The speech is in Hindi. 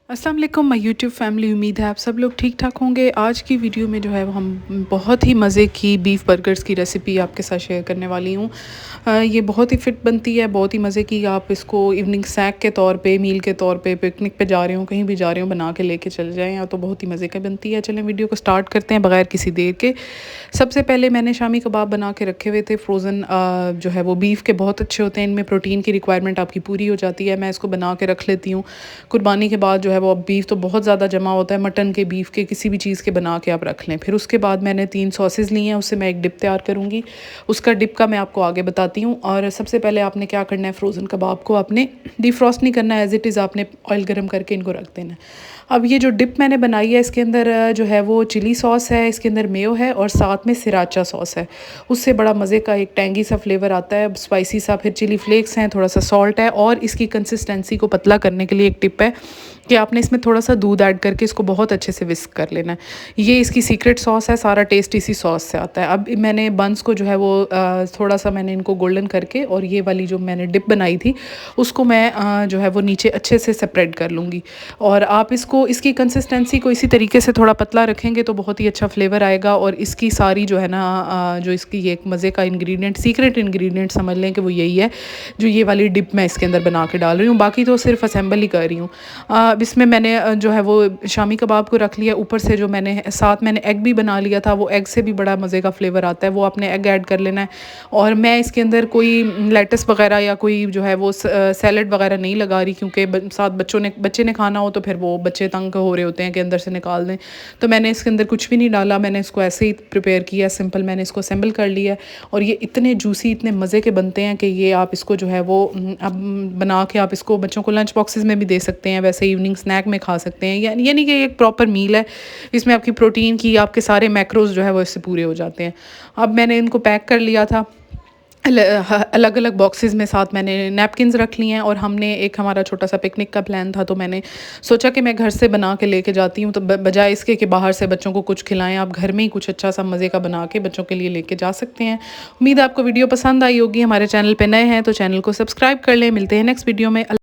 अस्सलाम वालेकुम माय यूट्यूब फैमिली। उम्मीद है आप सब लोग ठीक ठाक होंगे। आज की वीडियो में जो है वो हम बहुत ही मज़े की बीफ बर्गर्स की रेसिपी आपके साथ शेयर करने वाली हूँ। ये बहुत ही फ़िट बनती है, बहुत ही मज़े की। आप इसको इवनिंग स्नैक के तौर पे, मील के तौर पे, पिकनिक पे जा रहे हो, कहीं भी जा रहे हो, बना के लेके चले जाएँ, या तो बहुत ही मज़े की बनती है। चलें वीडियो को स्टार्ट करते हैं बगैर किसी देर के। सबसे पहले मैंने शामी कबाब बना के रखे हुए थे फ्रोज़न। जो है वो बीफ के बहुत अच्छे होते हैं, इनमें प्रोटीन की रिक्वायरमेंट आपकी पूरी हो जाती है। मैं इसको बना के रख लेती हूँ। कुर्बानी के बाद जो है वो अब बीफ तो बहुत ज़्यादा जमा होता है, मटन के, बीफ के, किसी भी चीज़ के बना के आप रख लें। फिर उसके बाद मैंने 3 सॉसेस लिए हैं, उससे मैं एक डिप तैयार करूँगी। उसका डिप का मैं आपको आगे बताती हूँ। और सबसे पहले आपने क्या करना है, फ्रोज़न कबाब को आपने डिफ्रॉस्ट नहीं करना है, एज़ इट इज़ आपने ऑयल गर्म करके इनको रख देना है। अब ये जो डिप मैंने बनाई है, इसके अंदर जो है वो चिली सॉस है, इसके अंदर मेयो है और साथ में सिराचा सॉस है। उससे बड़ा मज़े का एक टैंगी सा फ्लेवर आता है, स्पाइसी सा। फिर चिली फ्लेक्स हैं, थोड़ा सा सॉल्ट है। और इसकी कंसिस्टेंसी को पतला करने के लिए एक टिप है कि आपने इसमें थोड़ा सा दूध ऐड करके इसको बहुत अच्छे से विस्क कर लेना है। ये इसकी सीक्रेट सॉस है, सारा टेस्ट इसी सॉस से आता है। अब मैंने बंस को जो है वो थोड़ा सा मैंने इनको गोल्डन करके, और ये वाली जो मैंने डिप बनाई थी उसको मैं जो है वो नीचे अच्छे से सेपरेट कर लूँगी। और आप इसको, इसकी कंसिस्टेंसी को इसी तरीके से थोड़ा पतला रखेंगे तो बहुत ही अच्छा फ्लेवर आएगा। और इसकी सारी जो है ना जो इसकी ये एक मज़े का इंग्रेडिएंट, सीक्रेट इंग्रेडिएंट समझ लें कि वो यही है, जो ये वाली डिप मैं इसके अंदर बना के डाल रही हूँ। बाकी तो सिर्फ असेंबल ही कर रही हूँ। अब इसमें मैंने जो है वो शामी कबाब को रख लिया। ऊपर से जो मैंने साथ मैंने एग भी बना लिया था, वो एग से भी बड़ा मज़े का फ्लेवर आता है, वो आपने एग ऐड कर लेना है। और मैं इसके अंदर कोई लेटस वगैरह या कोई जो है वो सैलड वगैरह नहीं लगा रही, क्योंकि साथ बच्चे ने खाना हो तो फिर वो बच्चे तंग हो रहे होते हैं कि अंदर से निकाल दें। तो मैंने इसके अंदर कुछ भी नहीं डाला, मैंने इसको ऐसे ही प्रिपेयर किया, सिंपल मैंने इसको असेंबल कर लिया। और ये इतने जूसी, इतने मज़े के बनते हैं कि ये आप इसको जो है वो अब बना के आप इसको बच्चों को लंच बॉक्सेस में भी दे सकते हैं, वैसे इवनिंग स्नैक में खा सकते हैं। यानी कि एक प्रॉपर मील है, इसमें आपकी प्रोटीन की, आपके सारे मैक्रोज जो है वो इससे पूरे हो जाते हैं। अब मैंने इनको पैक कर लिया था अलग अलग बॉक्सेस में, साथ मैंने नैपकिन्स रख लिए हैं। और हमने एक, हमारा छोटा सा पिकनिक का प्लान था, तो मैंने सोचा कि मैं घर से बना के लेके जाती हूँ, तो बजाय इसके कि बाहर से बच्चों को कुछ खिलाएं, आप घर में ही कुछ अच्छा सा मज़े का बना के बच्चों के लिए लेके जा सकते हैं। उम्मीद है आपको वीडियो पसंद आई होगी। हमारे चैनल पे नए हैं तो चैनल को सब्सक्राइब कर लें। मिलते हैं नेक्स्ट वीडियो में।